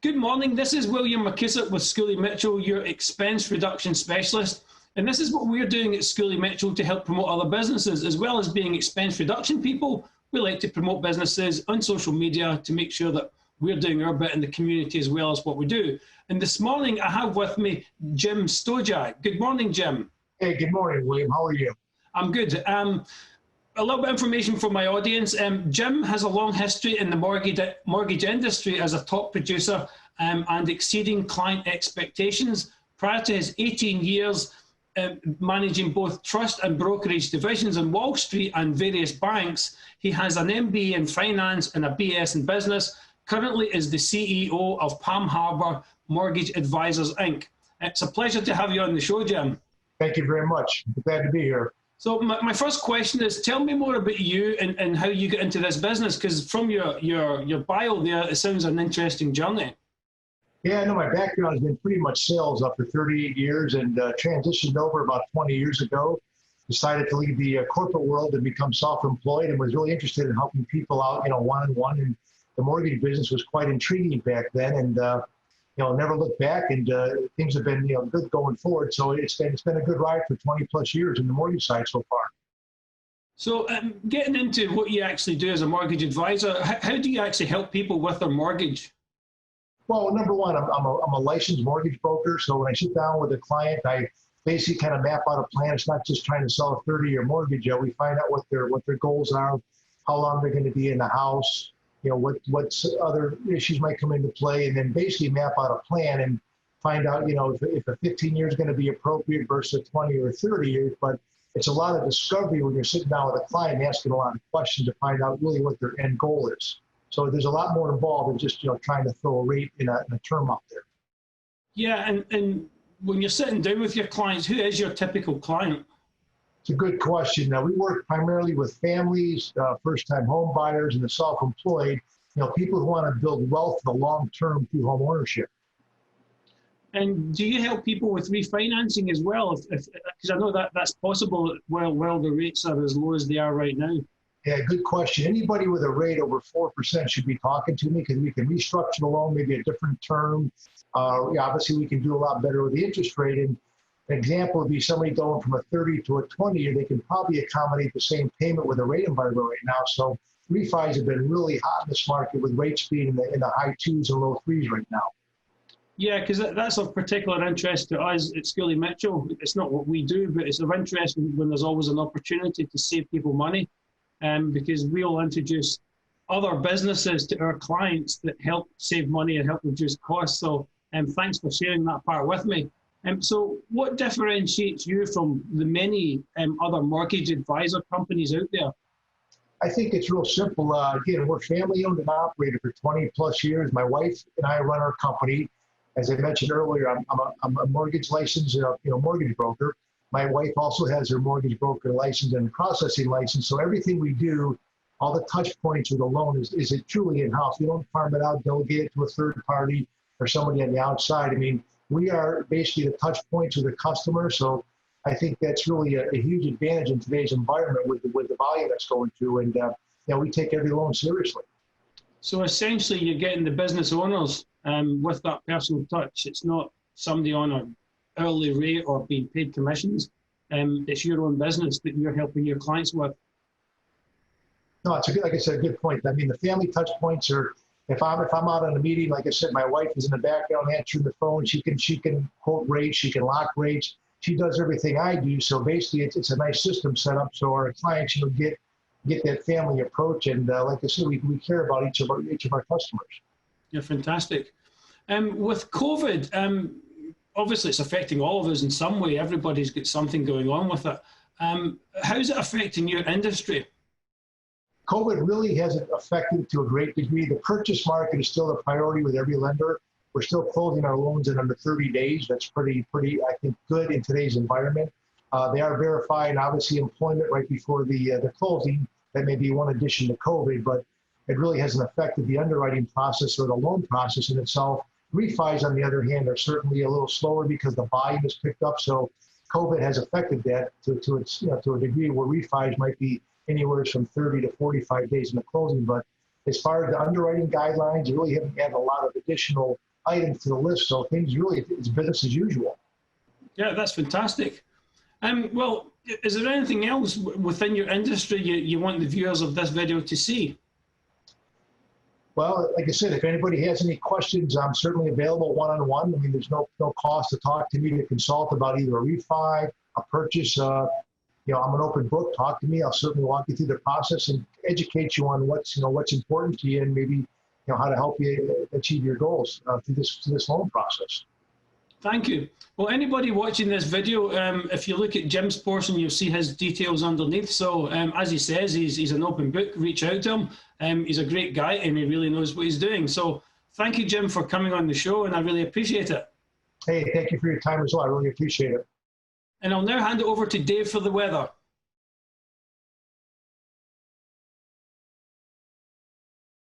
Good morning. This is William McKissock with Schooley Mitchell, your expense reduction specialist. And this is what we're doing at Schooley Mitchell to help promote other businesses. As well as being expense reduction people, we like to promote businesses on social media to make sure that we're doing our bit in the community as well as what we do. And this morning I have with me Jim Stojak. Good morning, Jim. Hey, good morning, William. How are you? I'm good. A little bit of information for my audience. Jim has a long history in the mortgage industry as a top producer and exceeding client expectations. Prior to his 18 years managing both trust and brokerage divisions on Wall Street and various banks, he has an MBA in finance and a BS in business. Currently is the CEO of Palm Harbor Mortgage Advisors, Inc. It's a pleasure to have you on the show, Jim. Thank you very much. Glad to be here. So my first question is, tell me more about you and how you got into this business, because from your bio there, it sounds an interesting journey. Yeah, I know my background has been pretty much sales up for 38 years and transitioned over about 20 years ago. Decided to leave the corporate world and become self-employed, and was really interested in helping people out, one-on-one. And the mortgage business was quite intriguing back then, and never looked back. And things have been good going forward. So it's been a good ride for 20 plus years in the mortgage side so far. So getting into what you actually do as a mortgage advisor, how do you actually help people with their mortgage? Well, number one, I'm a licensed mortgage broker. So when I sit down with a client, I basically kind of map out a plan. It's not just trying to sell a 30-year mortgage. We find out what their goals are, how long they're going to be in the house, what other issues might come into play, and then basically map out a plan and find out, if a 15 years is going to be appropriate versus 20 or 30 years. But it's a lot of discovery when you're sitting down with a client and asking a lot of questions to find out really what their end goal is. So there's a lot more involved than just, trying to throw a rate in a term out there. Yeah, and when you're sitting down with your clients, who is your typical client? It's a good question. Now, we work primarily with families, first-time home buyers, and the self-employed, people who want to build wealth for the long term through home ownership. And do you help people with refinancing as well? Because I know that's possible while the rates are as low as they are right now. Yeah, good question. Anybody with a rate over 4% should be talking to me, because we can restructure the loan, maybe a different term. Obviously, we can do a lot better with the interest rate. And an example would be somebody going from a 30 to a 20-year. They can probably accommodate the same payment with a rate environment right now. So refis have been really hot in this market, with rates being in the high 2s and low 3s right now. Yeah, because that's of particular interest to us at Schooley Mitchell. It's not what we do, but it's of interest when there's always an opportunity to save people money. Because we'll introduce other businesses to our clients that help save money and help reduce costs. So thanks for sharing that part with me. So what differentiates you from the many other mortgage advisor companies out there? I think it's real simple. Again, we're family owned and operated for 20 plus years. My wife and I run our company. As I mentioned earlier, I'm a mortgage licensed mortgage broker. My wife also has her mortgage broker license and processing license. So everything we do, all the touch points with the loan is it truly in-house. We don't farm it out, delegate it to a third party or somebody on the outside. I mean, we are basically the touch points with the customer. So I think that's really a huge advantage in today's environment with the volume that's going through. And we take every loan seriously. So essentially, you're getting the business owners with that personal touch. It's not somebody on a hourly rate or being paid commissions. It's your own business that you're helping your clients with. No, it's like I said, a good point. I mean, the family touch points are, if I'm out on a meeting, like I said, my wife is in the background answering the phone. She can quote rates, she can lock rates. She does everything I do. So basically, it's a nice system set up so our clients get that family approach. And like I said, we care about each of our customers. Yeah, fantastic. With COVID, obviously, it's affecting all of us in some way. Everybody's got something going on with it. How's it affecting your industry? COVID really hasn't affected it to a great degree. The purchase market is still a priority with every lender. We're still closing our loans in under 30 days. That's pretty, I think, good in today's environment. They are verifying, obviously, employment right before the closing. That may be one addition to COVID, but it really hasn't affected the underwriting process or the loan process in itself. Refis, on the other hand, are certainly a little slower because the volume has picked up. So COVID has affected that to a degree where refis might be anywhere from 30 to 45 days in the closing. But as far as the underwriting guidelines, you really haven't had a lot of additional items to the list. So things really, it's business as usual. Yeah, that's fantastic. Well, is there anything else within your industry you want the viewers of this video to see? Well, like I said, if anybody has any questions, I'm certainly available one-on-one. I mean, there's no cost to talk to me to consult about either a refi, a purchase. You know, I'm an open book. Talk to me. I'll certainly walk you through the process and educate you on what's important to you, and maybe how to help you achieve your goals through this loan process. Thank you. Well, anybody watching this video, if you look at Jim's portion, you'll see his details underneath. So as he says, he's an open book. Reach out to him. He's a great guy and he really knows what he's doing. So thank you, Jim, for coming on the show, and I really appreciate it. Hey, thank you for your time as well. I really appreciate it. And I'll now hand it over to Dave for the weather.